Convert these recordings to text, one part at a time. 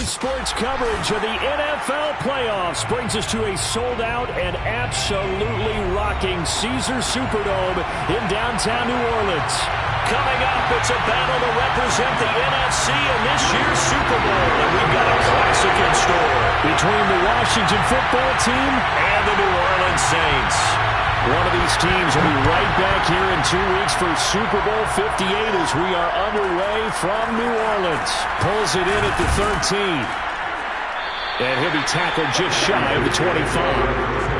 Sports coverage of the NFL playoffs brings us to a sold-out and absolutely rocking Caesars Superdome in downtown New Orleans. Coming up, it's a battle to represent the NFC in this year's Super Bowl, and we've got a classic in store between the Washington Football Team and the New Orleans Saints. One of these teams will be right back here in 2 weeks for Super Bowl 58 as we are underway from New Orleans. Pulls it in at the 13. And he'll be tackled just shy of the 25.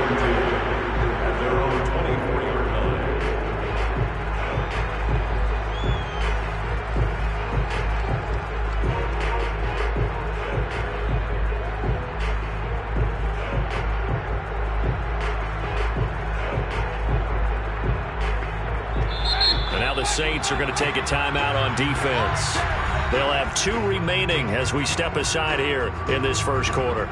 The Saints are going to take a timeout on defense. They'll have 2 remaining as we step aside here in this first quarter.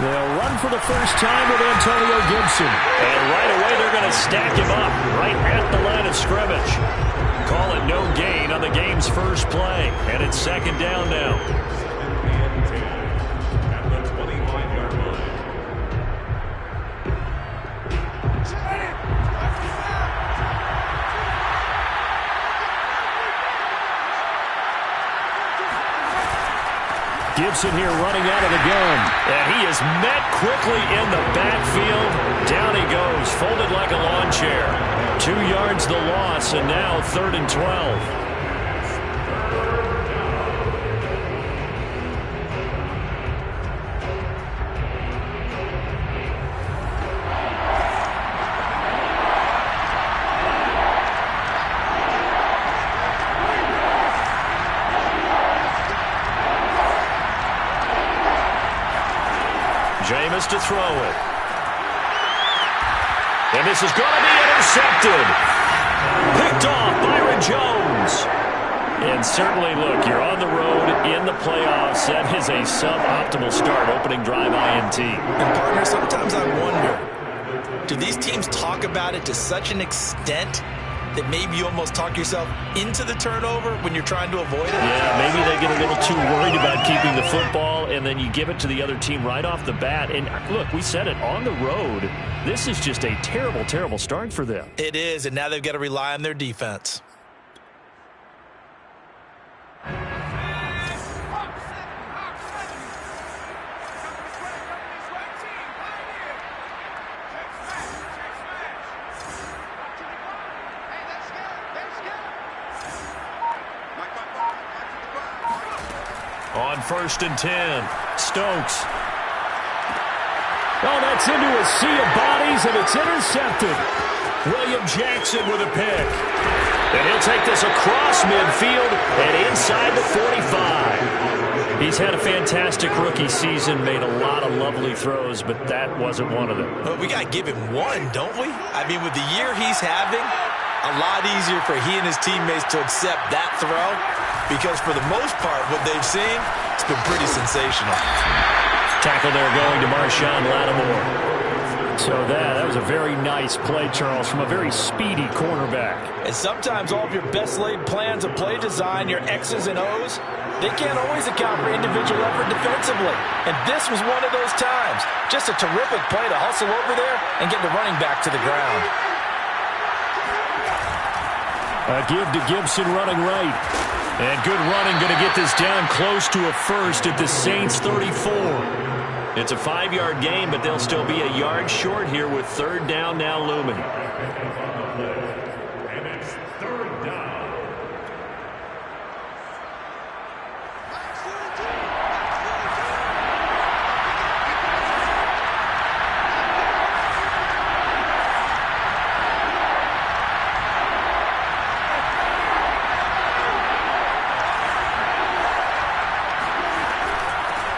They'll run for the first time with Antonio Gibson. And right away they're going to stack him up right at the line of scrimmage. Call it no gain on the game's first play. And it's second down now. Gibson here running out of the gun. And he is met quickly in the backfield. Down he goes, folded like a lawn chair. 2 yards the loss, and now 3rd and 12. Jameis to throw it. And this is going to be intercepted. Picked off Byron Jones. And certainly, look, you're on the road in the playoffs. That is a suboptimal start, opening drive INT. And, partner, sometimes I wonder, do these teams talk about it to such an extent that maybe you almost talk yourself into the turnover when you're trying to avoid it? Yeah, maybe they get a little too worried about keeping the football, and then you give it to the other team right off the bat. And look, we said it, on the road, this is just a terrible, terrible start for them. It is, and now they've got to rely on their defense. On 1st and 10, Stokes. Oh, that's into a sea of bodies, and it's intercepted. William Jackson with a pick. And he'll take this across midfield and inside the 45. He's had a fantastic rookie season, made a lot of lovely throws, but that wasn't one of them. Well, we got to give him one, don't we? I mean, with the year he's having, a lot easier for he and his teammates to accept that throw, because for the most part, what they've seen, it's been pretty sensational. Tackle there going to Marshawn Lattimore. So that was a very nice play, Charles, from a very speedy cornerback. And sometimes all of your best laid plans of play design, your X's and O's, they can't always account for individual effort defensively. And this was one of those times. Just a terrific play to hustle over there and get the running back to the ground. A give to Gibson running right. And good running, going to get this down close to a first at the Saints 34. It's a 5-yard gain, but they'll still be a yard short here with 3rd down now looming. And it's 3rd down.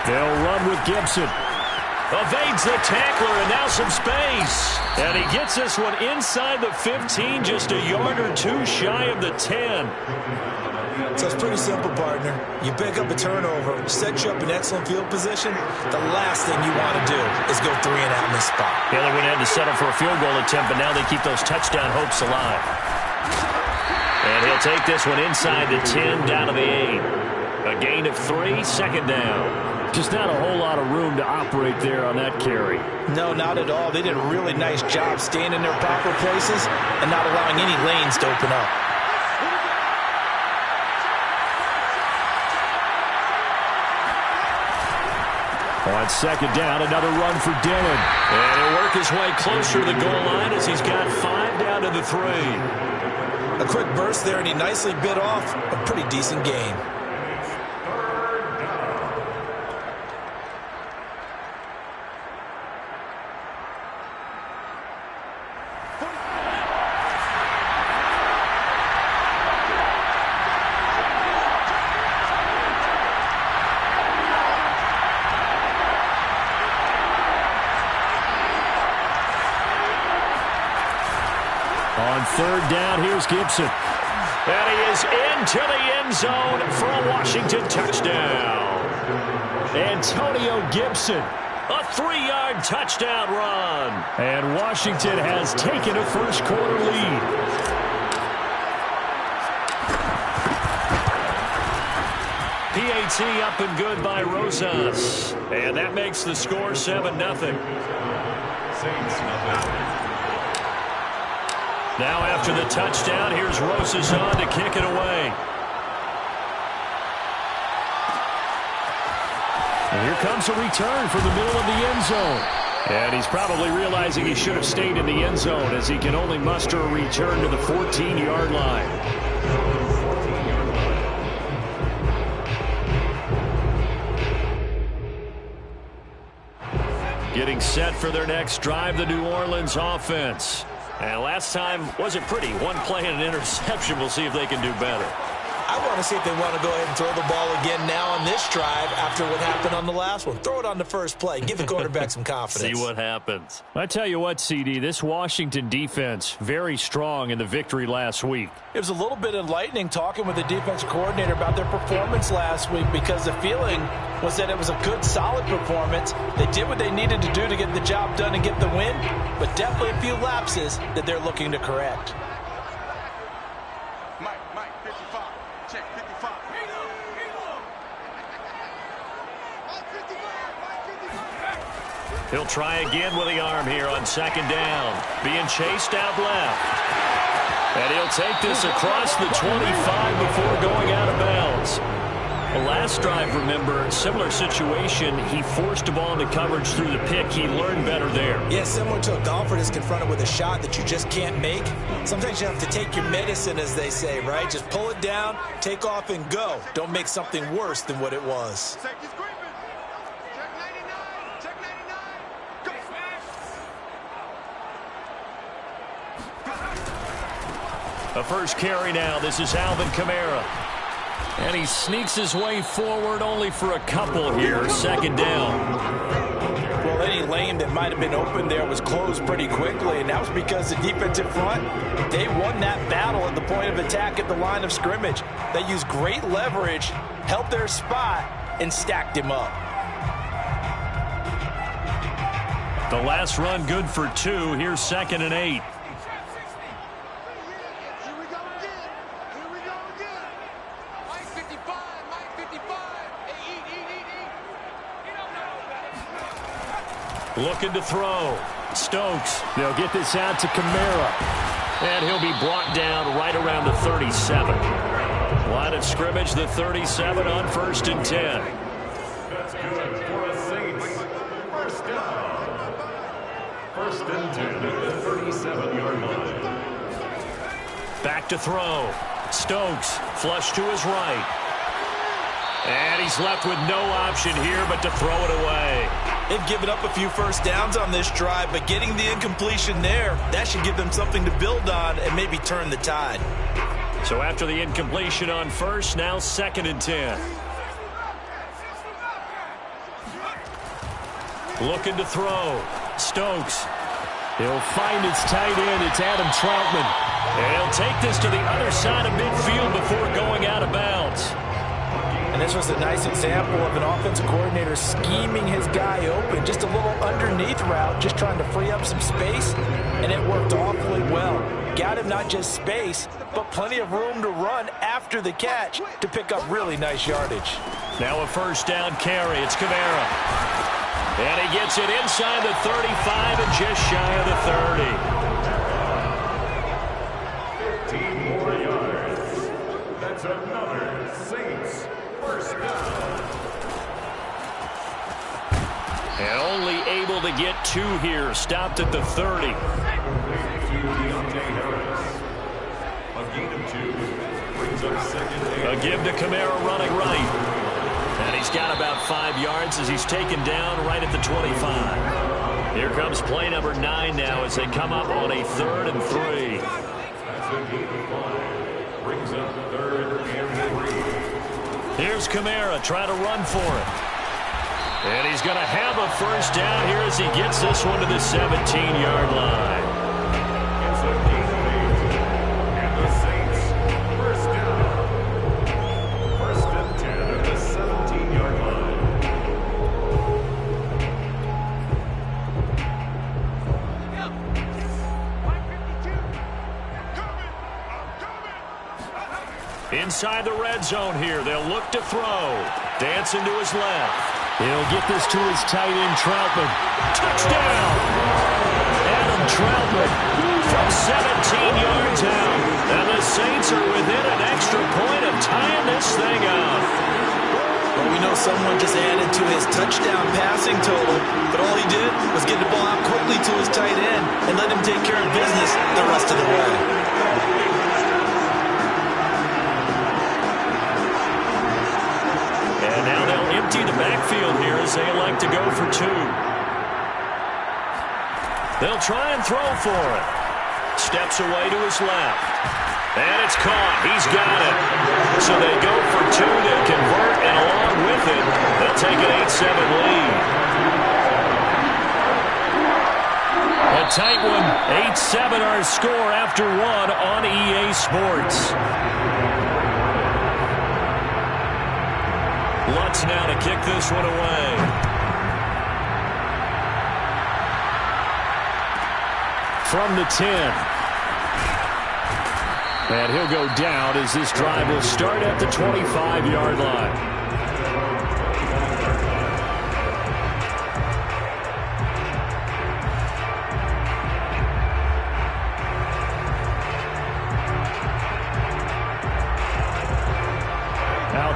They'll run with Gibson. Evades the tackler, and now some space. And he gets this one inside the 15, just a yard or two shy of the 10. So it's pretty simple, partner. You pick up a turnover, set you up in excellent field position. The last thing you want to do is go 3 and out in this spot. Yeah, they would have to settle for a field goal attempt, but now they keep those touchdown hopes alive. And he'll take this one inside the 10, down to the 8. A gain of 3, second down. Just not a whole lot of room to operate there on that carry. No, not at all. They did a really nice job staying in their proper places and not allowing any lanes to open up. On second down, another run for Dillon. And he'll work his way closer to the goal line as he's got 5 down to the 3. A quick burst there, and he nicely bit off a pretty decent gain. On third down, here's Gibson. And he is into the end zone for a Washington touchdown. Antonio Gibson, a 3-yard touchdown run. And Washington has taken a first-quarter lead. PAT up and good by Rosas. And that makes the score 7-0. Now after the touchdown, here's Rosas on to kick it away. And here comes a return from the middle of the end zone. And he's probably realizing he should have stayed in the end zone as he can only muster a return to the 14-yard line. Getting set for their next drive, the New Orleans offense. And last time wasn't pretty. One play and an interception. We'll see if they can do better. I want to see if they want to go ahead and throw the ball again now on this drive after what happened on the last one. Throw it on the first play. Give the quarterback some confidence. See what happens. I tell you what, CD, this Washington defense, very strong in the victory last week. It was a little bit enlightening talking with the defense coordinator about their performance last week because the feeling was that it was a good, solid performance. They did what they needed to do to get the job done and get the win, but definitely a few lapses that they're looking to correct. Mike, 55. Check, 55. He'll try again with the arm here on second down. Being chased out left. And he'll take this across the 25 before going out of bounds. The last drive, remember, similar situation. He forced a ball into coverage through the pick. He learned better there. Yeah, similar to a golfer that's confronted with a shot that you just can't make. Sometimes you have to take your medicine, as they say, right? Just pull it down, take off, and go. Don't make something worse than what it was. A first carry now. This is Alvin Kamara. And he sneaks his way forward only for a couple here. Second down. Well, any lane that might have been open there was closed pretty quickly, and that was because the defensive front, they won that battle at the point of attack at the line of scrimmage. They used great leverage, held their spot, and stacked him up. The last run good for 2. Here's 2nd and 8. Looking to throw. Stokes. They'll get this out to Kamara. And he'll be brought down right around the 37. Line of scrimmage, the 37 on 1st and 10. That's good for a Saints. First down. 1st and 10 at the 37-yard line. Back to throw. Stokes, flush to his right. And he's left with no option here but to throw it away. They've given up a few first downs on this drive, but getting the incompletion there, that should give them something to build on and maybe turn the tide. So after the incompletion on 1st, now 2nd and 10. Looking to throw. Stokes. He'll find his tight end. It's Adam Troutman. And he'll take this to the other side of midfield before going out of bounds. And this was a nice example of an offensive coordinator scheming his guy open. Just a little underneath route, just trying to free up some space, and it worked awfully well. Got him not just space, but plenty of room to run after the catch to pick up really nice yardage. Now a first down carry. It's Kamara. And he gets it inside the 35 and just shy of the 30. 15 more yards. That's another Saints first down. And only able to get 2 here. Stopped at the 30. A give to Kamara running right. And he's got about 5 yards as he's taken down right at the 25. Here comes play number 9 now as they come up on a 3rd and 3. Brings up 3rd and 3. Here's Kamara trying to run for it. And he's going to have a first down here as he gets this one to the 17-yard line. It's a gain of 8. And the Saints first down. First and 10 at the 17-yard line. Inside the red zone here. They'll look to throw. Dancing to his left. He'll get this to his tight end, Troutman. Touchdown! Adam Troutman from 17 yards out. And the Saints are within an extra point of tying this thing up. Well, we know someone just added to his touchdown passing total, but all he did was get the ball out quickly to his tight end and let him take care of business the rest of the way. Empty the backfield here as they elect to go for 2. They'll try and throw for it. Steps away to his left. And it's caught. He's got it. So they go for 2. They convert, and along with it, they'll take an 8-7 lead. A tight one. 8-7 our score after 1 on EA Sports. Lutz now to kick this one away. From the 10. And he'll go down as this drive will start at the 25-yard line.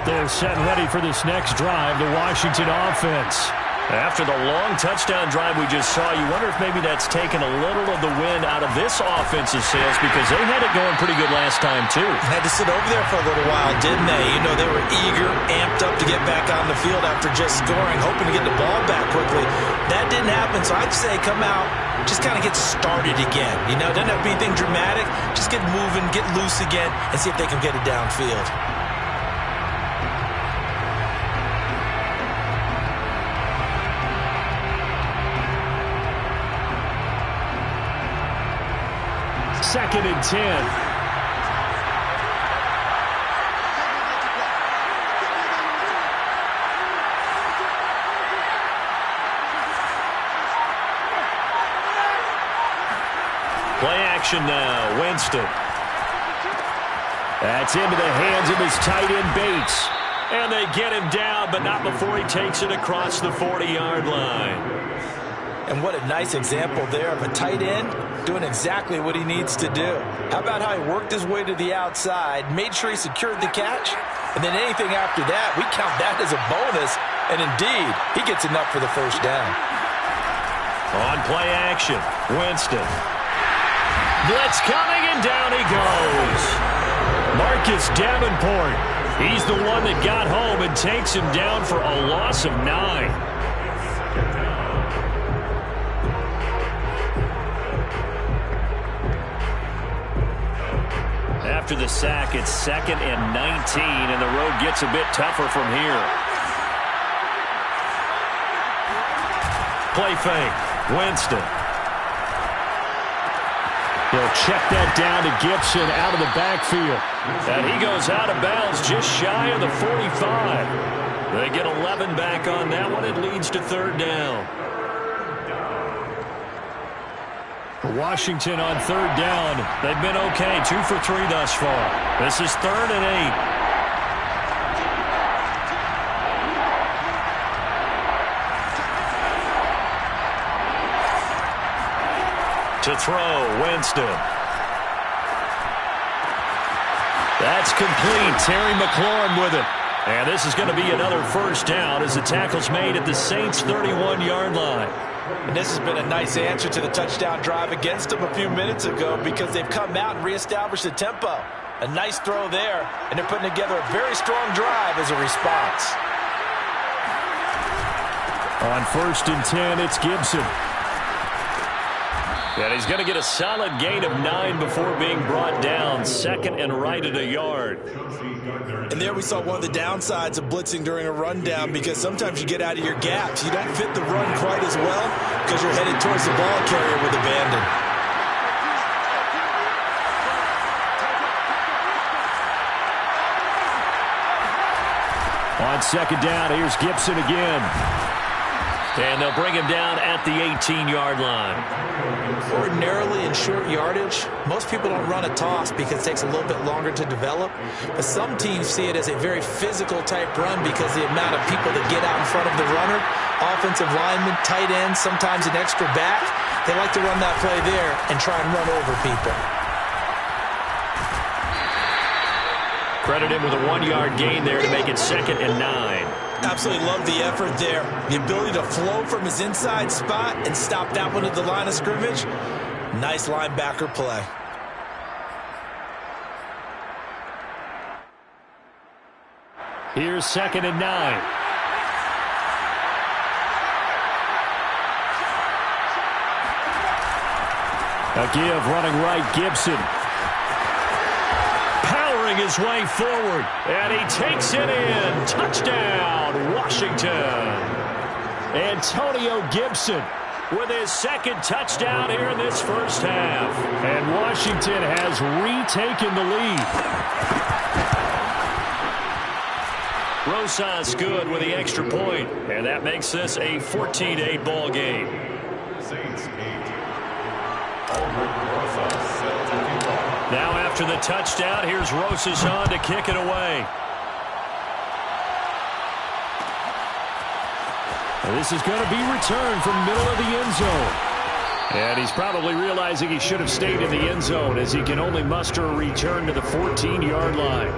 They're set and ready for this next drive, the Washington offense. After the long touchdown drive we just saw, you wonder if maybe that's taken a little of the wind out of this offense's sails because they had it going pretty good last time, too. Had to sit over there for a little while, didn't they? You know, they were eager, amped up to get back on the field after just scoring, hoping to get the ball back quickly. That didn't happen, so I'd say come out, just kind of get started again. You know, doesn't have to be anything dramatic. Just get moving, get loose again, and see if they can get it downfield. Second and 10. Play action now. Winston. That's into the hands of his tight end Bates. And they get him down, but not before he takes it across the 40-yard line. And what a nice example there of a tight end doing exactly what he needs to do. How about how he worked his way to the outside, made sure he secured the catch, and then anything after that, we count that as a bonus, and indeed, he gets enough for the first down. On play action, Winston. Blitz coming, and down he goes. Marcus Davenport. He's the one that got home and takes him down for a loss of 9. After the sack, it's 2nd and 19, and the road gets a bit tougher from here. play fake. Winston. He'll check that down to Gibson out of the backfield. And he goes out of bounds just shy of the 45. They get 11 back on that one. It leads to third down. Washington on third down. They've been okay. 2 for 3 thus far. This is 3rd and 8. To throw, Winston. That's complete. Terry McLaurin with it. And this is going to be another first down as the tackle's made at the Saints' 31-yard line. And this has been a nice answer to the touchdown drive against them a few minutes ago because they've come out and reestablished the tempo. A nice throw there, and they're putting together a very strong drive as a response. On 1st and 10, it's Gibson. And he's going to get a solid gain of 9 before being brought down. 2nd and right at a yard. And there we saw one of the downsides of blitzing during a rundown because sometimes you get out of your gaps. You don't fit the run quite as well because you're headed towards the ball carrier with abandon. On 2nd down, here's Gibson again. And they'll bring him down at the 18-yard line. Ordinarily in short yardage, most people don't run a toss because it takes a little bit longer to develop. But some teams see it as a very physical type run because the amount of people that get out in front of the runner, offensive linemen, tight ends, sometimes an extra back, they like to run that play there and try and run over people. Credit him with a 1-yard gain there to make it 2nd and 9. Absolutely love the effort there. The ability to flow from his inside spot and stop that one at the line of scrimmage. Nice linebacker play. Here's 2nd and 9. A give running right, Gibson. His way forward, and he takes it in. Touchdown, Washington. Antonio Gibson with his 2nd touchdown here in this first half. And Washington has retaken the lead. Rosas good with the extra point, and that makes this a 14-8 ball game. Saints 8. Albert Rosas set to kick off. Now after the touchdown, here's Rosas on to kick it away. And this is going to be returned from middle of the end zone. And he's probably realizing he should have stayed in the end zone as he can only muster a return to the 14-yard line.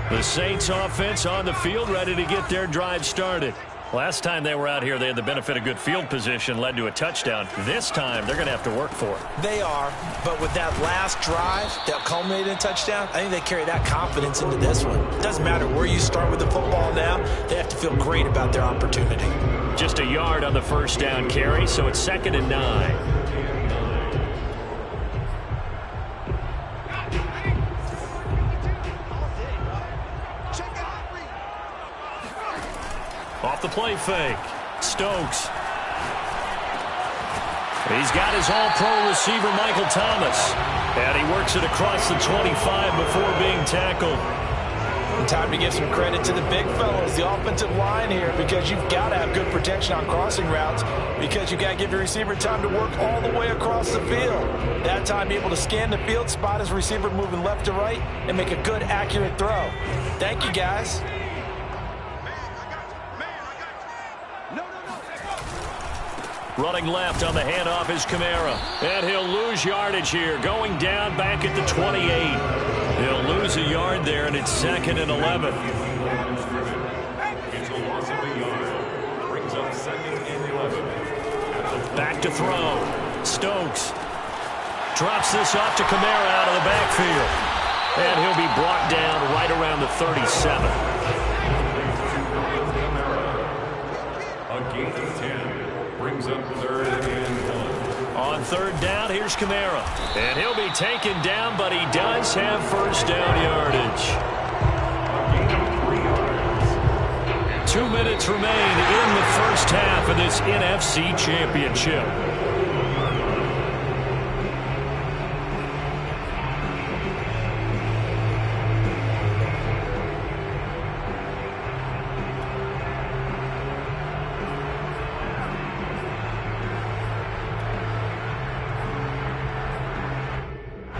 The Saints offense on the field, ready to get their drive started. Last time they were out here, they had the benefit of good field position, led to a touchdown. This time, they're going to have to work for it. They are, but with that last drive that culminated in a touchdown, I think they carry that confidence into this one. It doesn't matter where you start with the football now, they have to feel great about their opportunity. Just a yard on the first down carry, so it's 2nd and 9. Off the play fake. Stokes. He's got his all-pro receiver, Michael Thomas. And he works it across the 25 before being tackled. And time to give some credit to the big fellows, the offensive line here, because you've got to have good protection on crossing routes because you've got to give your receiver time to work all the way across the field. That time, be able to scan the field, spot his receiver moving left to right, and make a good, accurate throw. Thank you, guys. Running left on the handoff is Kamara. And he'll lose yardage here. Going down back at the 28. He'll lose a yard there, and it's 2nd and 11. It's a loss of a yard. Brings up 2nd and 11. Back to throw. Stokes drops this off to Kamara out of the backfield. And he'll be brought down right around the 37. A gain of 10. brings up 3rd and 1. On 3rd down, here's Kamara. And he'll be taken down, but he does have first down yardage. A gain of 3 yards. 2 minutes remain in the first half of this NFC Championship.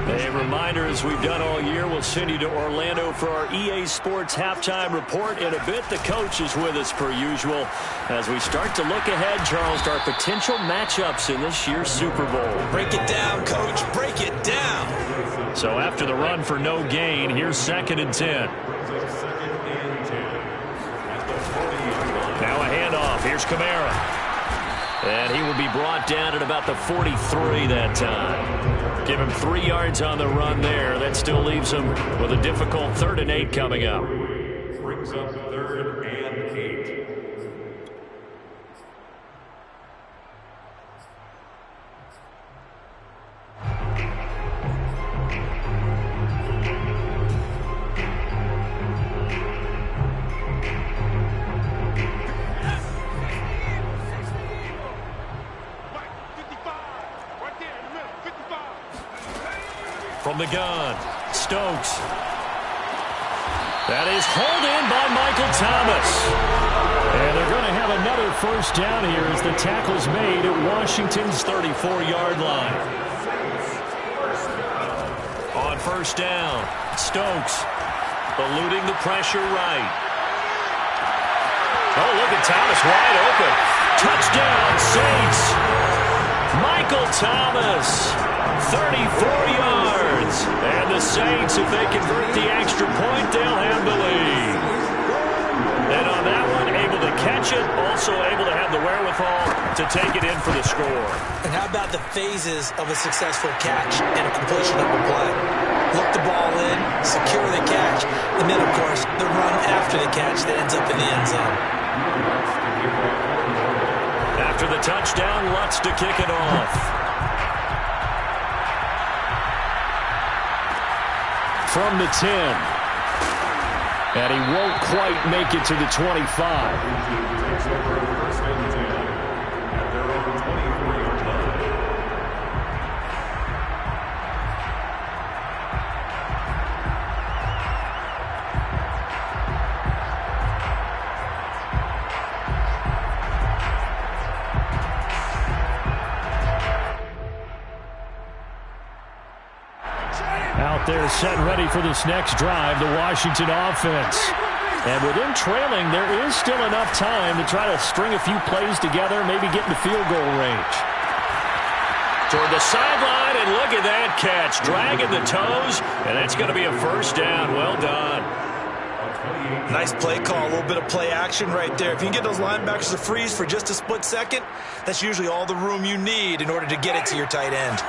A reminder, as we've done all year, we'll send you to Orlando for our EA Sports halftime report. In a bit, the coach is with us per usual as we start to look ahead, Charles, to our potential matchups in this year's Super Bowl. Break it down, Coach. Break it down. So after the run for no gain, here's 2nd and 10. Brings up 2nd and 10. At the 40-yard line. Now a handoff. Here's Kamara. And he will be brought down at about the 43 that time. Give him 3 yards on the run there. That still leaves him with a difficult 3rd and 8 coming up. Brings up 3rd and 8. From the gun, Stokes. That is hauled in by Michael Thomas. And they're going to have another first down here as the tackle's made at Washington's 34-yard line. On first down, Stokes eluding the pressure right. Oh, look at Thomas wide open. Touchdown, Saints. Michael Thomas, 34 yards. And the Saints, if they convert the extra point, they'll have the lead. And on that one, able to catch it, also able to have the wherewithal to take it in for the score. And how about the phases of a successful catch and a completion of a play? Look the ball in, secure the catch, and then, of course, the run after the catch that ends up in the end zone. After the touchdown, Lutz to kick it off. From the 10. And he won't quite make it to the 25. Takes over 1st and 10 at their own 24-yard line. Out there set ready for this next drive, the Washington offense. And with them trailing, there is still enough time to try to string a few plays together, maybe get into field goal range. Toward the sideline, and look at that catch. Dragging the toes, and that's going to be a first down. Well done. Nice play call, a little bit of play action right there. If you can get those linebackers to freeze for just a split second, that's usually all the room you need in order to get it to your tight end.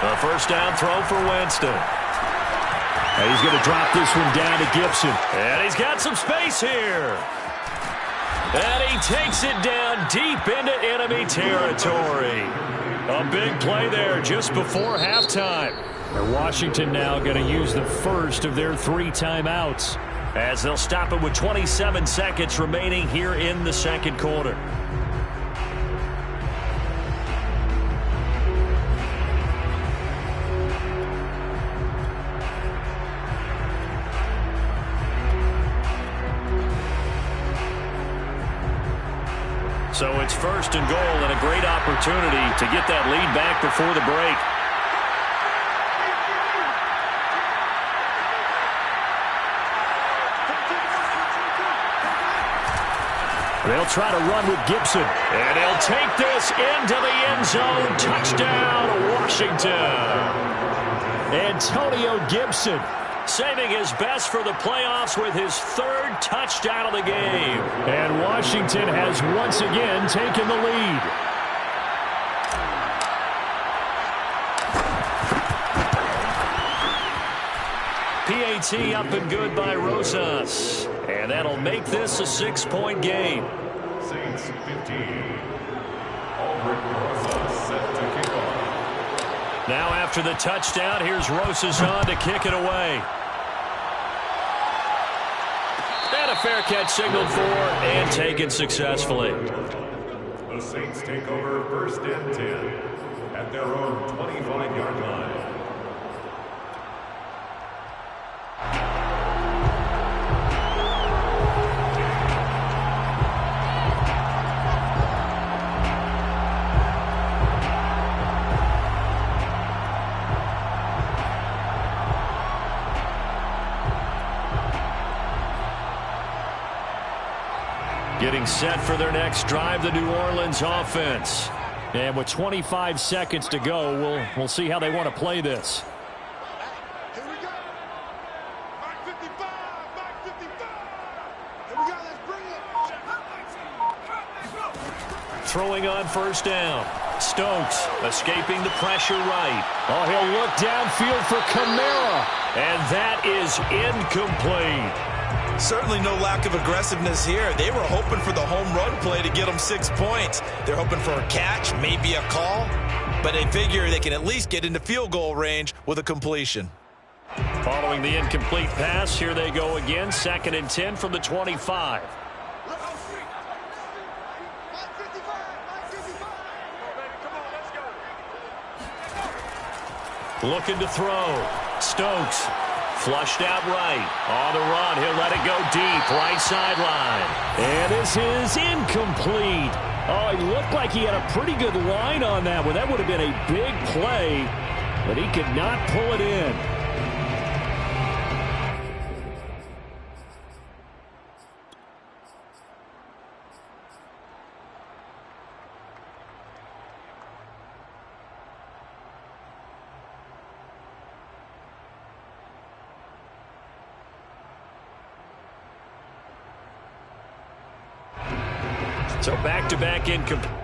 A first down throw for Winston. And he's going to drop this one down to Gibson. And he's got some space here. And he takes it down deep into enemy territory. A big play there just before halftime. And Washington now going to use the first of their 3 timeouts as they'll stop it with 27 seconds remaining here in the second quarter. So it's first and goal and a great opportunity to get that lead back before the break. They'll try to run with Gibson. And he'll take this into the end zone. Touchdown, Washington. Antonio Gibson saving his best for the playoffs with his 3rd touchdown of the game. And Washington has once again taken the lead. PAT up and good by Rosas. And that'll make this a 6-point game. Saints 15. Aldrich Rosas set to kick off. Now after the touchdown, here's Rosas on to kick it away. And a fair catch signaled for and taken successfully. The Saints take over 1st and 10 at their own 25-yard line. Getting set for their next drive, the New Orleans offense. And with 25 seconds to go, we'll see how they want to play this. Here we go. Mark 55. Mark 55. Here we go. Let's bring it. Throwing on 1st down. Stokes escaping the pressure right. Oh, he'll look downfield for Kamara. And that is incomplete. Certainly no lack of aggressiveness here. They were hoping for the home run play to get them 6 points. They're hoping for a catch, maybe a call, but they figure they can at least get into field goal range with a completion. Following the incomplete pass, here they go again. 2nd and 10 from the 25. Looking to throw. Stokes. Flushed out right. On the run. He'll let it go deep. Right sideline. And this is incomplete. Oh, he looked like he had a pretty good line on that one. That would have been a big play, but he could not pull it in. So back-to-back incomplete.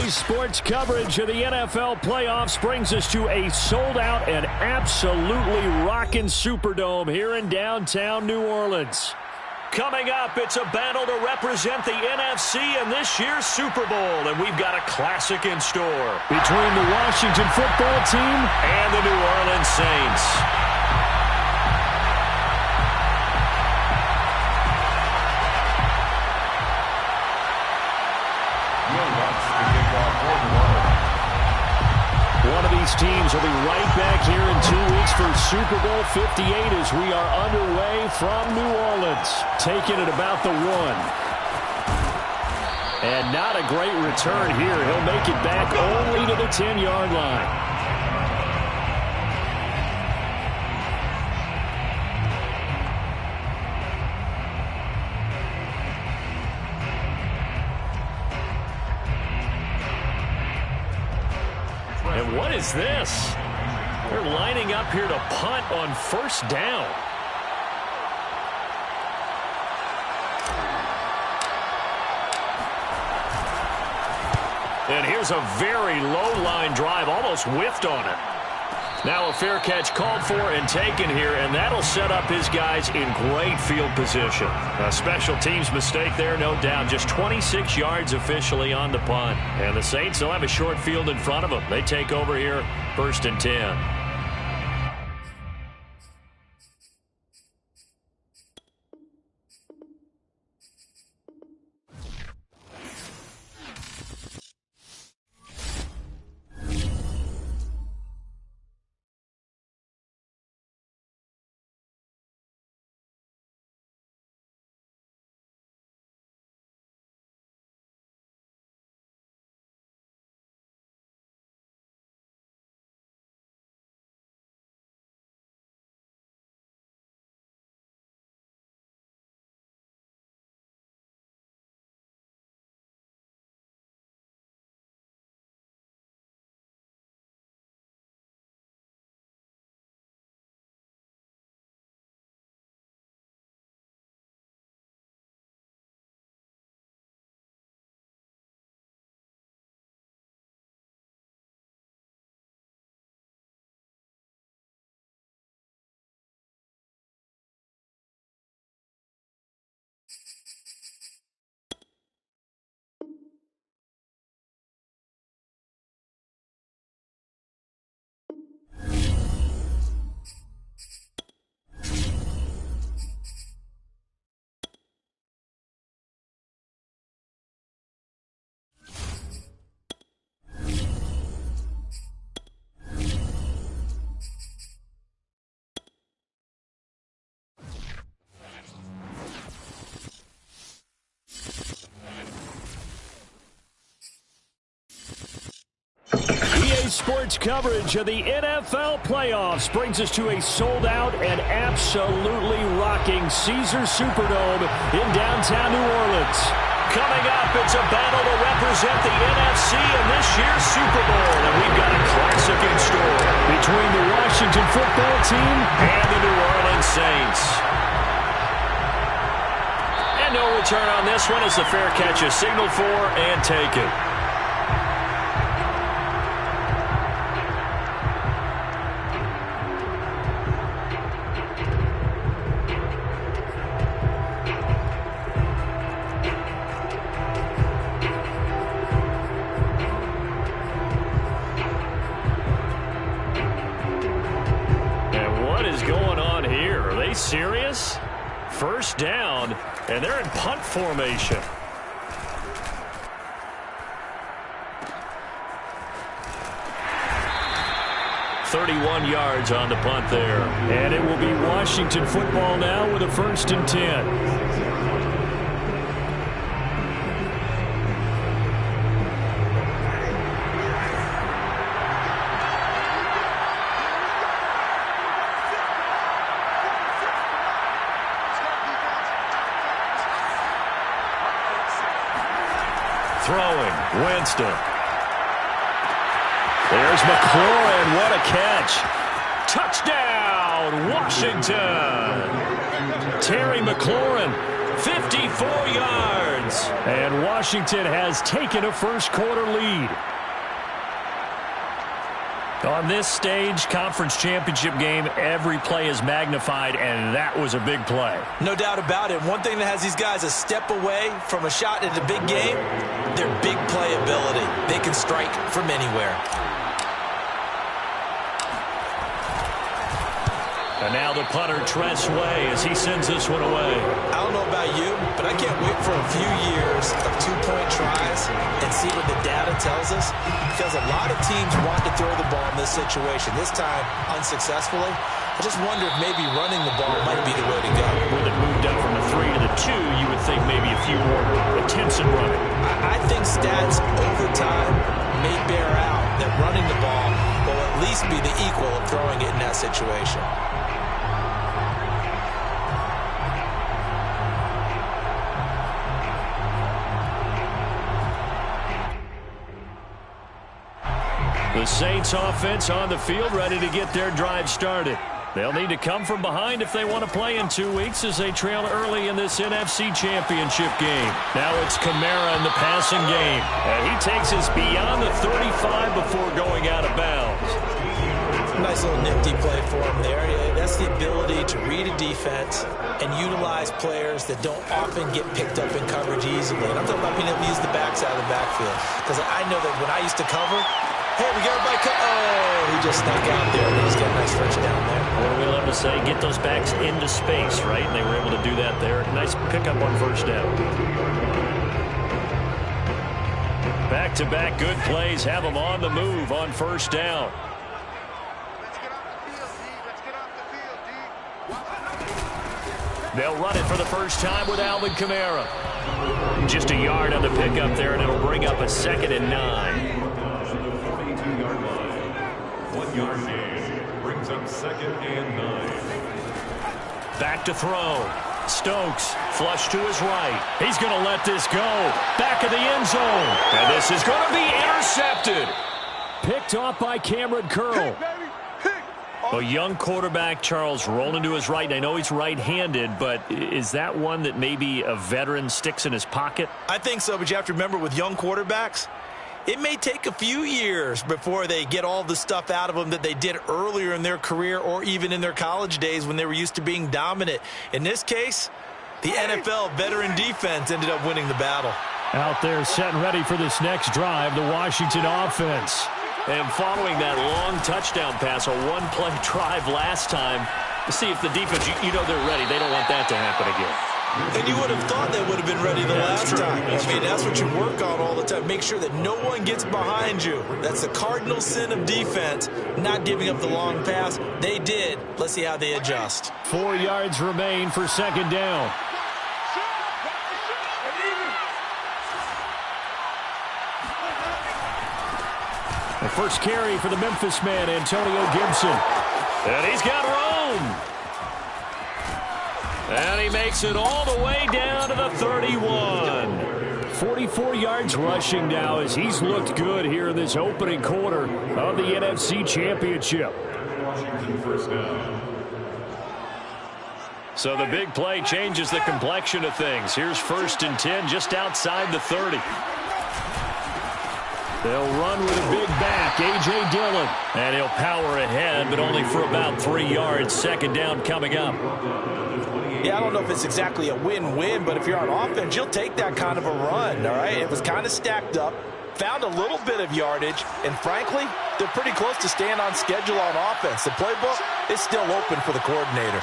EA Sports coverage of the NFL playoffs brings us to a sold-out and absolutely rocking Superdome here in downtown New Orleans. Coming up, it's a battle to represent the NFC in this year's Super Bowl, and we've got a classic in store between the Washington Football Team and the New Orleans Saints. One of these teams will be right back here in 2 weeks for Super Bowl 58 as we are underway from New Orleans. Taking it about the 1. And not a great return here. He'll make it back only to the 10-yard line. And what is this? They're lining up here to punt on first down. And here's a very low-line drive, almost whiffed on it. Now a fair catch called for and taken here, and that'll set up his guys in great field position. A special teams mistake there, no doubt. Just 26 yards officially on the punt. And the Saints will have a short field in front of them. They take over here, 1st and 10. Sports coverage of the NFL playoffs brings us to a sold-out and absolutely rocking Caesars Superdome in downtown New Orleans. Coming up, it's a battle to represent the NFC in this year's Super Bowl, and we've got a classic in store between the Washington Football Team and the New Orleans Saints. And no return on this one as the fair catch is signaled for and taken. Serious? First down, and they're in punt formation. "31 yards on the punt there. And it will be Washington Football now with a 1st and 10. Throwing, Winston. There's McLaurin. What a catch. Touchdown, Washington. Terry McLaurin 54 yards. And Washington has taken a first-quarter lead. On this stage, conference championship game, every play is magnified, and that was a big play. No doubt about it. One thing that has these guys a step away from a shot at a big game, their big play ability. They can strike from anywhere. And now the punter, Tress Way, as he sends this one away. I don't know about you, but I can't wait for a few years of two-point tries and see what the data tells us, because a lot of teams want to throw the ball in this situation. This time, unsuccessfully. I just wonder if maybe running the ball might be the way to go. With it moved up from the 3 to the 2, you would think maybe a few more attempts at running. I think stats over time may bear out that running the ball will at least be the equal of throwing it in that situation. The Saints offense on the field, ready to get their drive started. They'll need to come from behind if they want to play in 2 weeks as they trail early in this NFC Championship game. Now it's Kamara in the passing game. And he takes us beyond the 35 before going out of bounds. Nice little nifty play for him there. That's the ability to read a defense and utilize players that don't often get picked up in coverage easily. And I'm talking about being able to use the backs out of the backfield. Because I know that when I used to cover, hey, we got everybody oh, he just snuck out there, and he's got a nice first down there. What do we love to say? Get those backs into space, right? And they were able to do that there. Nice pickup on first down. Back-to-back good plays have them on the move on first down. Let's get off the field, D. Let's get off the field, D. They'll run it for the first time with Alvin Kamara. Just a yard on the pickup there, and it'll bring up a 2nd and 9. 42-yard line. 1 yard gain brings up 2nd and 9. Back to throw. Stokes, flush to his right. He's going to let this go. Back of the end zone. And this is going to be intercepted. Picked off by Cameron Curl. A young quarterback, Charles, rolling to his right. And I know he's right-handed, but is that one that maybe a veteran sticks in his pocket? I think so, but you have to remember with young quarterbacks, it may take a few years before they get all the stuff out of them that they did earlier in their career or even in their college days when they were used to being dominant. In this case, the NFL veteran defense ended up winning the battle. Out there set and ready for this next drive, the Washington offense. And following that long touchdown pass, a one-play drive last time, to see if the defense, you know they're ready. They don't want that to happen again. And you would have thought they would have been ready the last time. I mean, that's what you work on all the time. Make sure that no one gets behind you. That's the cardinal sin of defense, not giving up the long pass. They did. Let's see how they adjust. 4 yards remain for 2nd down. The first carry for the Memphis man, Antonio Gibson. And he's got room. And he makes it all the way down to the 31. 44 yards rushing now as he's looked good here in this opening quarter of the NFC Championship. Washington first down. So the big play changes the complexion of things. Here's 1st and 10 just outside the 30. They'll run with a big back, A.J. Dillon. And he'll power ahead, but only for about 3 yards. 2nd down coming up. Yeah, I don't know if it's exactly a win-win, but if you're on offense, you'll take that kind of a run, all right? It was kind of stacked up, found a little bit of yardage, and frankly, they're pretty close to staying on schedule on offense. The playbook is still open for the coordinator.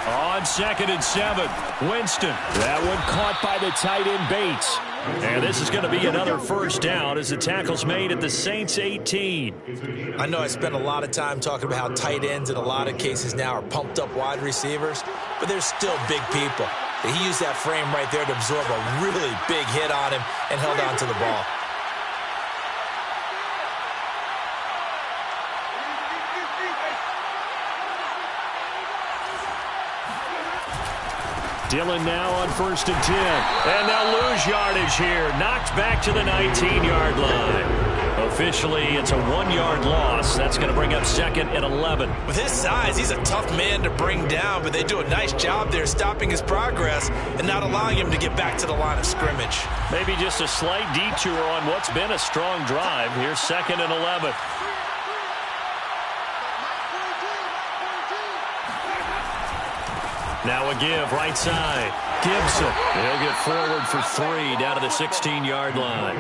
On 2nd and 7, Winston. That one caught by the tight end Bates. And this is going to be another first down as the tackle's made at the Saints 18. I know I spent a lot of time talking about how tight ends in a lot of cases now are pumped up wide receivers, but they're still big people. He used that frame right there to absorb a really big hit on him and held on to the ball. Dillon now on 1st and 10. And they'll lose yardage here. Knocked back to the 19-yard line. Officially, it's a 1-yard loss. That's going to bring up 2nd and 11. With his size, he's a tough man to bring down, but they do a nice job there stopping his progress and not allowing him to get back to the line of scrimmage. Maybe just a slight detour on what's been a strong drive. Here's 2nd and 11. Now a give, right side. Gibson. He'll get forward for 3 down to the 16-yard line.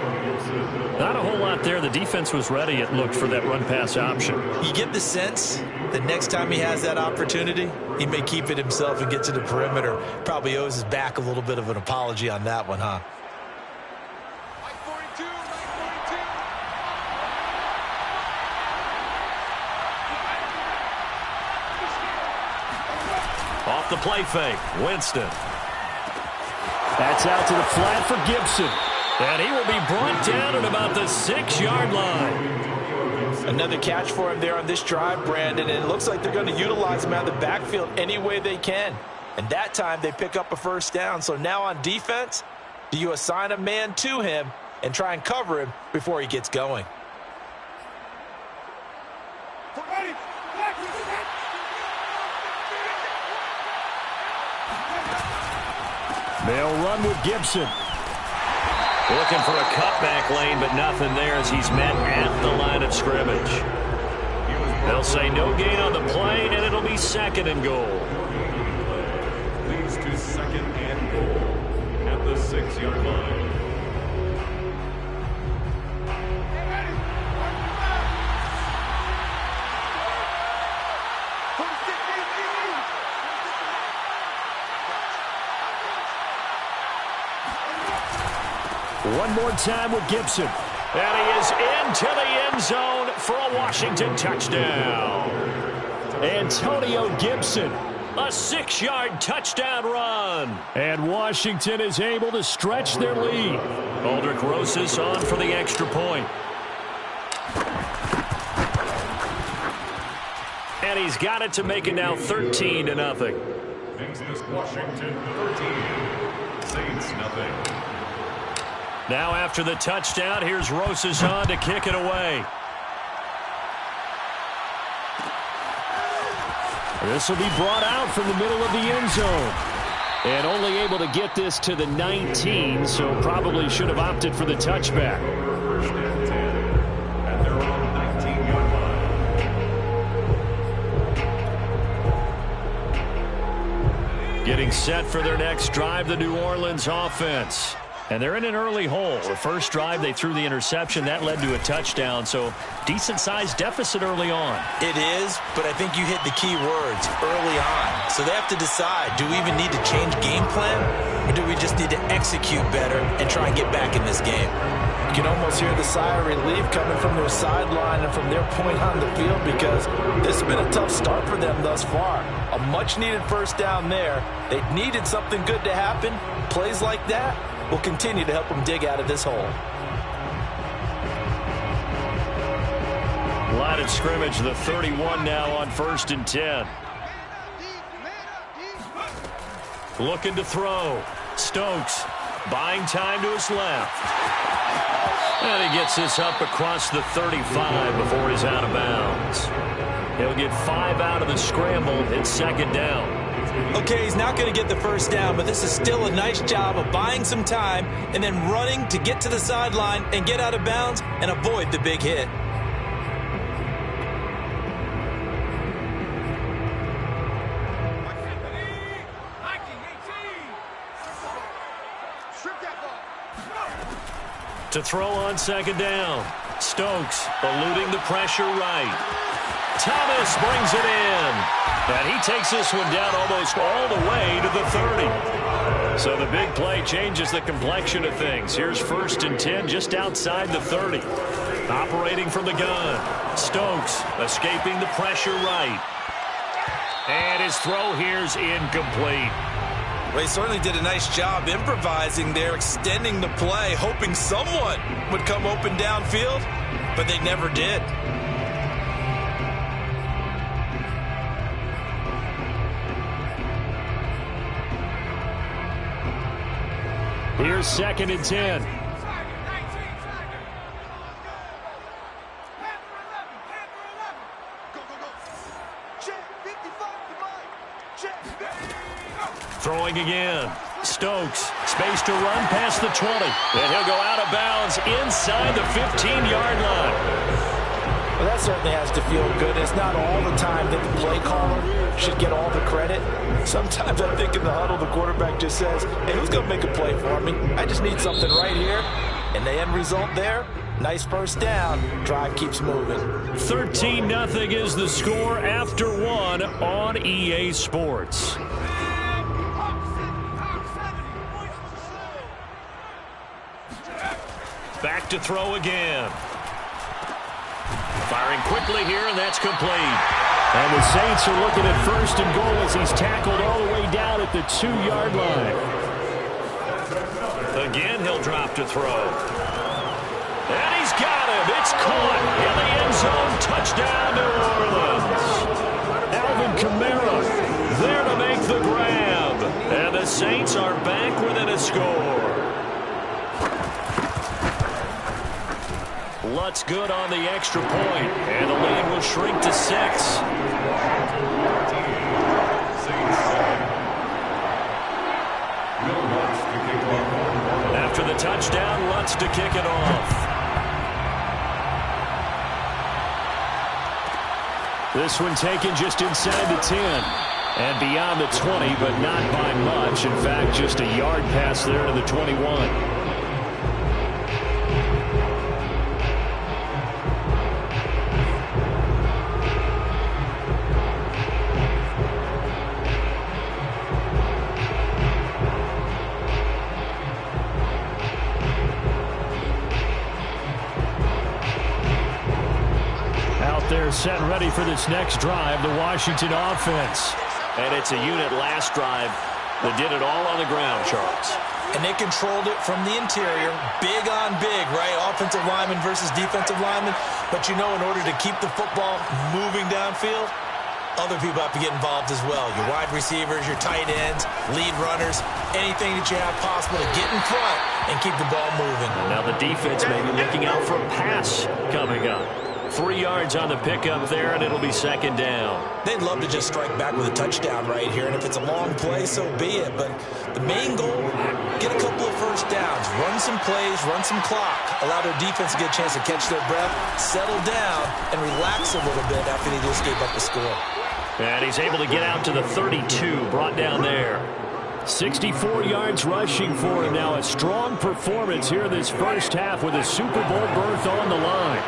Not a whole lot there. The defense was ready, it looked, for that run-pass option. You get the sense that next time he has that opportunity, he may keep it himself and get to the perimeter. Probably owes his back a little bit of an apology on that one, huh? Off the play fake, Winston. That's out to the flat for Gibson. And he will be brought down at about the 6-yard line. Another catch for him there on this drive, Brandon, and it looks like they're going to utilize him out of the backfield any way they can. And that time they pick up a first down. So now on defense, do you assign a man to him and try and cover him before he gets going? They'll run with Gibson. Looking for a cutback lane, but nothing there as he's met at the line of scrimmage. They'll say no gain on the play, and it'll be 2nd and goal. Leads to 2nd and goal at the 6-yard line. One more time with Gibson. And he is into the end zone for a Washington touchdown. Antonio Gibson, a 6-yard touchdown run. And Washington is able to stretch their lead. Aldrich Rosas on for the extra point. And he's got it to make it now 13-0. Makes this Washington 13, Saints nothing. Now after the touchdown, here's Rosas on to kick it away. This will be brought out from the middle of the end zone. And only able to get this to the 19, so probably should have opted for the touchback. First and 10 at their own 19-yard line. Getting set for their next drive, the New Orleans offense. And they're in an early hole. The first drive, they threw the interception. That led to a touchdown, so decent-sized deficit early on. It is, but I think you hit the key words, early on. So they have to decide, do we even need to change game plan, or do we just need to execute better and try and get back in this game? You can almost hear the sigh of relief coming from their sideline and from their point on the field because this has been a tough start for them thus far. A much-needed first down there. They needed something good to happen. Plays like that will continue to help them dig out of this hole. Line of scrimmage, the 31 now on 1st and 10. Looking to throw. Stokes buying time to his left. And he gets this up across the 35 before he's out of bounds. He'll get 5 out of the scramble. It's 2nd down. Okay, he's not going to get the first down, but this is still a nice job of buying some time and then running to get to the sideline and get out of bounds and avoid the big hit. To throw on 2nd down. Stokes eluding the pressure right. Thomas brings it in. And he takes this one down almost all the way to the 30. So the big play changes the complexion of things. Here's 1st and 10 just outside the 30. Operating from the gun. Stokes escaping the pressure right. And his throw here's incomplete. Well, he certainly did a nice job improvising there, extending the play, hoping someone would come open downfield, but they never did. Here's 2nd and 10. Throwing again. Stokes, space to run past the 20. And he'll go out of bounds inside the 15-yard line. Well, that certainly has to feel good. It's not all the time that the play caller should get all the credit. Sometimes I think in the huddle, the quarterback just says, hey, who's going to make a play for me? I just need something right here. And the end result there, nice first down. Drive keeps moving. 13-0 is the score after one on EA Sports. Back to throw again. Firing quickly here, and that's complete. And the Saints are looking at first and goal as he's tackled all the way down at the 2-yard line. Again, he'll drop to throw. And he's got him. It's caught in the end zone. Touchdown, New Orleans. Alvin Kamara there to make the grab. And the Saints are back within a score. Lutz good on the extra point, and the lead will shrink to 6. After the touchdown, Lutz to kick it off. This one taken just inside the 10 and beyond the 20, but not by much. In fact, just a yard pass there to the 21. They're set and ready for this next drive, the Washington offense. And it's a unit last drive that did it all on the ground, Charles. And they controlled it from the interior, big on big, right? Offensive lineman versus defensive lineman. But you know, in order to keep the football moving downfield, other people have to get involved as well. Your wide receivers, your tight ends, lead runners, anything that you have possible to get in front and keep the ball moving. And now the defense may be looking out for a pass coming up. 3 yards on the pickup there, and it'll be second down. They'd love to just strike back with a touchdown right here, and if it's a long play, so be it. But the main goal, get a couple of first downs, run some plays, run some clock, allow their defense to get a chance to catch their breath, settle down, and relax a little bit after they just gave up the score. And he's able to get out to the 32, brought down there. 64 yards rushing for him now. A strong performance here in this first half with a Super Bowl berth on the line.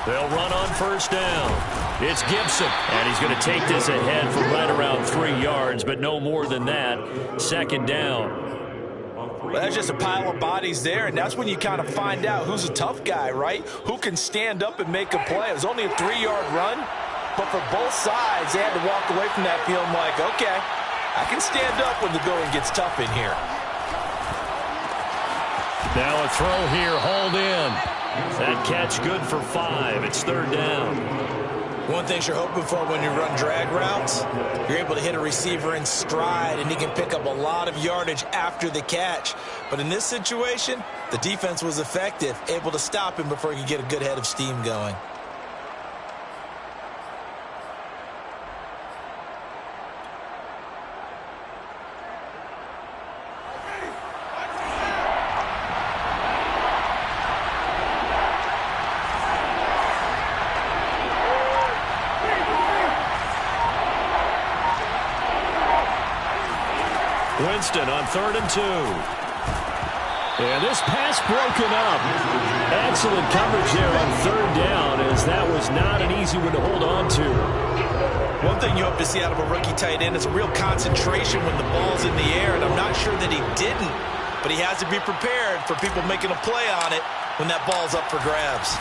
They'll run on first down. It's Gibson, and he's going to take this ahead for right around 3 yards, but no more than that. Second down. Well, that's just a pile of bodies there, and that's when you kind of find out who's a tough guy, right? Who can stand up and make a play. It was only a 3-yard run, but for both sides, they had to walk away from that feeling like, okay, I can stand up when the going gets tough in here. Now a throw here, hauled in. That catch good for 5. It's third down. One thing you're hoping for when you run drag routes, you're able to hit a receiver in stride, and he can pick up a lot of yardage after the catch. But in this situation, the defense was effective, able to stop him before he could get a good head of steam going. Winston on 3rd and 2. And this pass broken up. Excellent coverage there on 3rd down, as that was not an easy one to hold on to. One thing you hope to see out of a rookie tight end is a real concentration when the ball's in the air, and I'm not sure that he didn't, but he has to be prepared for people making a play on it when that ball's up for grabs.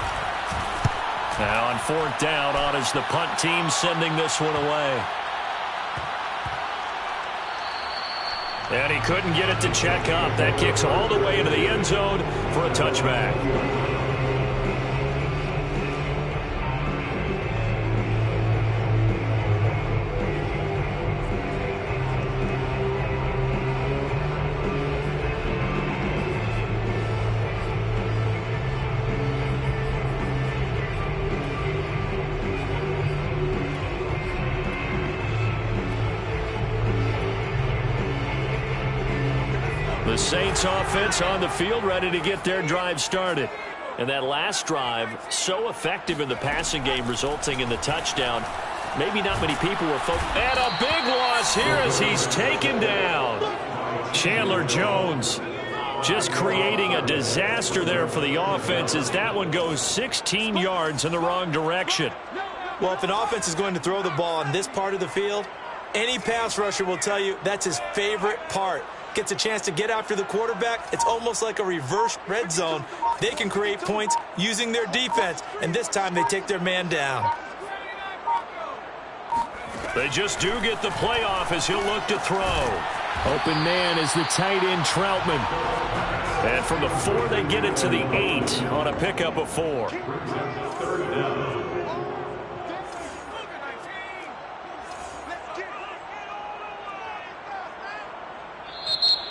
Now on 4th down, on is the punt team sending this one away. And he couldn't get it to check up. That kicks all the way into the end zone for a touchback. The Saints offense on the field, ready to get their drive started. And that last drive, so effective in the passing game, resulting in the touchdown. Maybe not many people were focused. And a big loss here as he's taken down. Chandler Jones just creating a disaster there for the offense as that one goes 16 yards in the wrong direction. Well, if an offense is going to throw the ball on this part of the field, any pass rusher will tell you that's his favorite part. Gets a chance to get after the quarterback. It's almost like a reverse red zone. They can create points using their defense, and this time they take their man down. They just do get the playoff as he'll look to throw. Open man is the tight end Troutman. And from the 4, they get it to the 8 on a pickup of 4.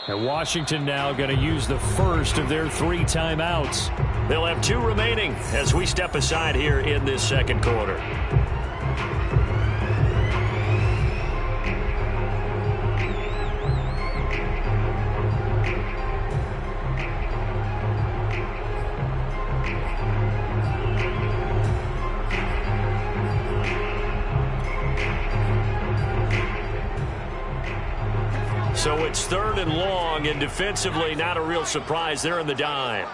And Washington now going to use the first of their 3 timeouts. They'll have 2 remaining as we step aside here in this second quarter. So it's 3rd and long, and defensively, not a real surprise. They're in the dime.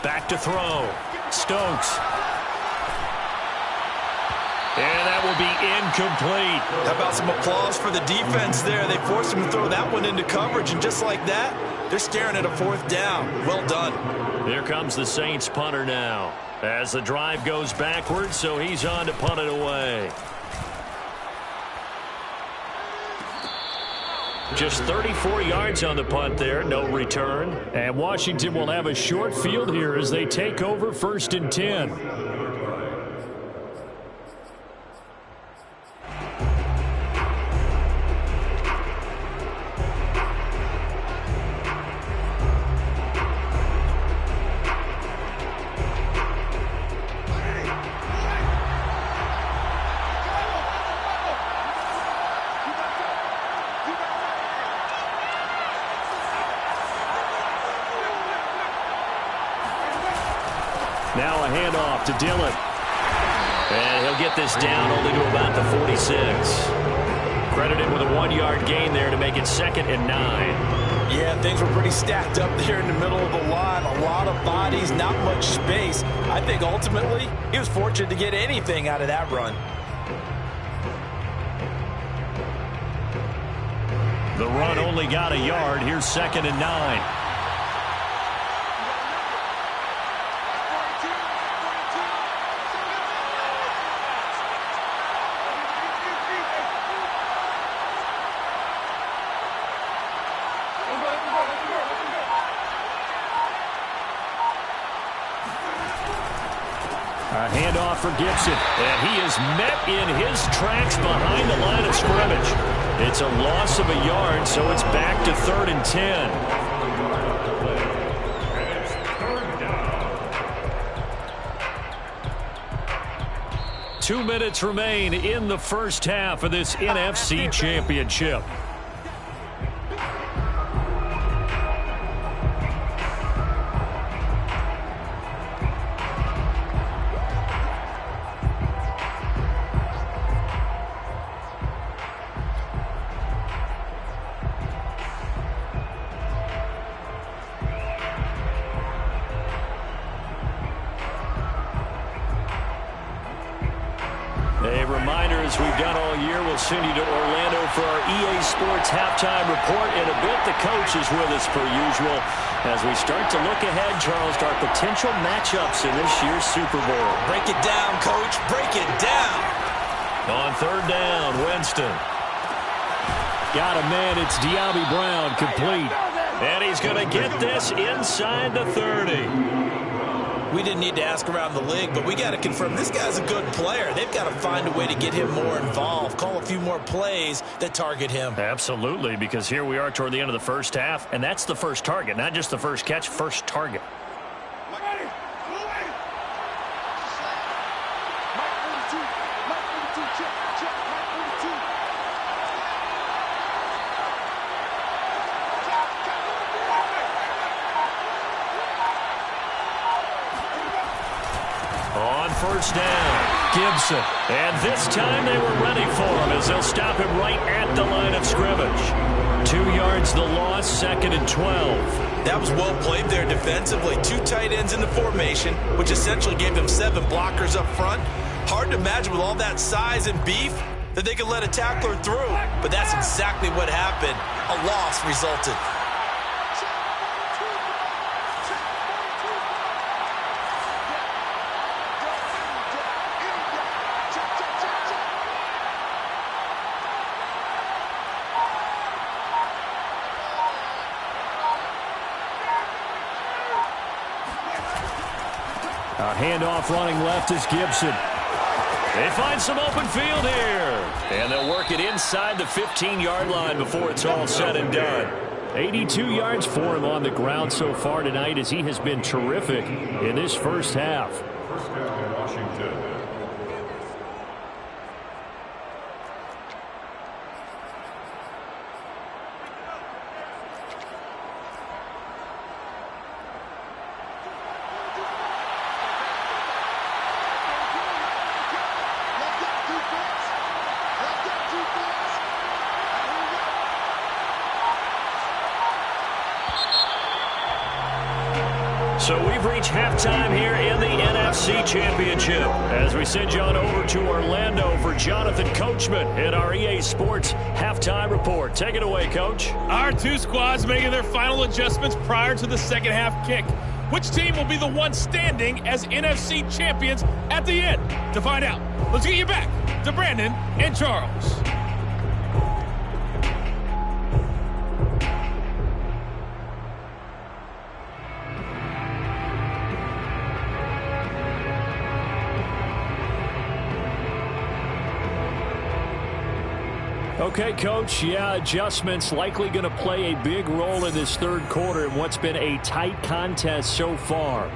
Back to throw. Stokes. And that will be incomplete. How about some applause for the defense there? They forced him to throw that one into coverage, and just like that, they're staring at a 4th down. Well done. Here comes the Saints punter now, as the drive goes backwards, so he's on to punt it away. Just 34 yards on the punt there, no return. And Washington will have a short field here as they take over 1st and 10. Now a handoff to Dillon. And he'll get this down only to about the 46. Credited with a 1-yard gain there to make it 2nd and 9. Yeah, things were pretty stacked up there in the middle of the line. A lot of bodies, not much space. I think ultimately he was fortunate to get anything out of that run. The run only got a yard. Here's 2nd and 9. A handoff for Gibson, and he is met in his tracks behind the line of scrimmage. It's a loss of a yard, so it's back to 3rd and 10. 2 minutes remain in the first half of this NFC Championship. A reminder, as we've done all year, we'll send you to Orlando for our EA Sports halftime report. In a bit, the coach is with us per usual as we start to look ahead, Charles, to our potential matchups in this year's Super Bowl. Break it down, Coach. Break it down. On 3rd down, Winston. Got a man. It's De'Ami Brown, complete. And he's going to get this inside the 30. We didn't need to ask around the league, but we got to confirm this guy's a good player. They've got to find a way to get him more involved, call a few more plays that target him. Absolutely, because here we are toward the end of the first half, and that's the first target, not just the first catch, first target. first down. Gibson. And this time they were ready for him as they'll stop him right at the line of scrimmage. 2 yards the loss, 2nd and 12. That was well played there defensively. 2 tight ends in the formation, which essentially gave them 7 blockers up front. Hard to imagine with all that size and beef that they could let a tackler through. But that's exactly what happened. A loss resulted. A handoff running left is Gibson. They find some open field here. And they'll work it inside the 15-yard line before it's all said and done. 82 yards for him on the ground so far tonight as he has been terrific in this first half. First down, Washington. So we've reached halftime here in the NFC Championship as we send you on over to Orlando for Jonathan Coachman in our EA Sports Halftime Report. Take it away, Coach. Our 2 squads making their final adjustments prior to the second half kick. Which team will be the one standing as NFC champions at the end? To find out, let's get you back to Brandon and Charles. Okay, Coach, yeah, adjustments likely going to play a big role in this third quarter in what's been a tight contest so far.